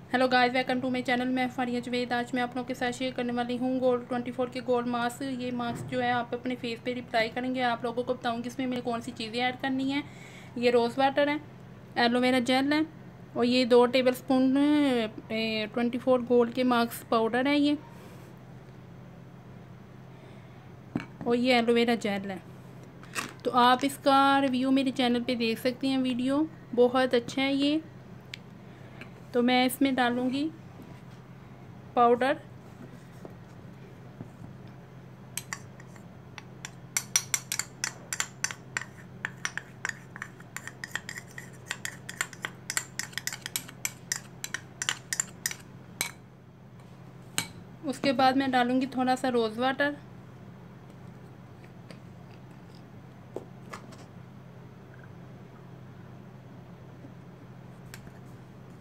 Hello guys, welcome to my channel. मैं फारिया जवेद। आज मैं आप लोगों के साथ शेयर करने वाली हूँ गोल्ड 24 के गोल्ड मास्क। ये मास्क जो है आप अपने फेस पे अप्लाई करेंगे। आप लोगों को बताऊँगी इसमें मैंने कौन सी चीज़ें ऐड करनी है। ये रोज़ वाटर है, एलोवेरा जेल है, और ये 2 टेबल स्पून 24 गोल्ड के मास्क पाउडर है ये, और ये एलोवेरा जेल है। तो आप इसका रिव्यू मेरे चैनल पे देख सकती हैं। वीडियो बहुत अच्छा है ये। तो मैं इसमें डालूँगी पाउडर, उसके बाद मैं डालूँगी थोड़ा सा रोज़ वाटर,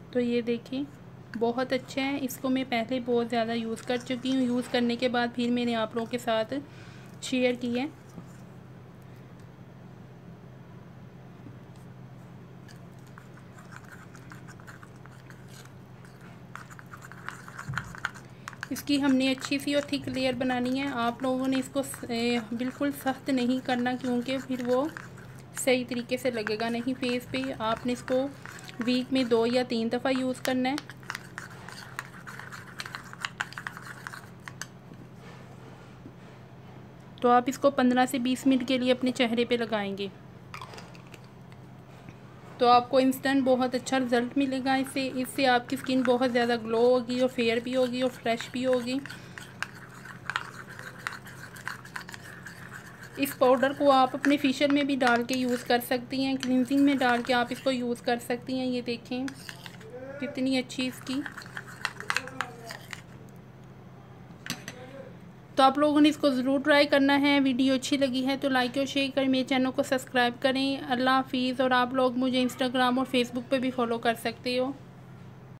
तो ये देखिए बहुत अच्छा है। इसको मैं पहले बहुत ज़्यादा यूज़ कर चुकी हूँ। यूज़ करने के बाद फिर मैंने आप लोगों के साथ शेयर की है। इसकी हमने अच्छी सी और थिक लेयर बनानी है। आप लोगों ने इसको बिल्कुल सख्त नहीं करना, क्योंकि फिर वो सही तरीके से लगेगा नहीं फेस पे। आपने इसको वीक में 2 या 3 दफ़ा यूज़ करना है। तो आप इसको 15 से 20 मिनट के लिए अपने चेहरे पे लगाएंगे तो आपको इंस्टेंट बहुत अच्छा रिज़ल्ट मिलेगा। इससे आपकी स्किन बहुत ज़्यादा ग्लो होगी और फेयर भी होगी और फ्रेश भी होगी। इस पाउडर को आप अपने फेशियल में भी डाल के यूज़ कर सकती हैं। क्लिनजिंग में डाल के आप इसको यूज़ कर सकती हैं। ये देखें कितनी अच्छी इसकी। तो आप लोगों ने इसको ज़रूर ट्राई करना है। वीडियो अच्छी लगी है तो लाइक और शेयर करें, मेरे चैनल को सब्सक्राइब करें। अल्लाह हाफिज़। और आप लोग मुझे इंस्टाग्राम और फेसबुक पे भी फॉलो कर सकते हो।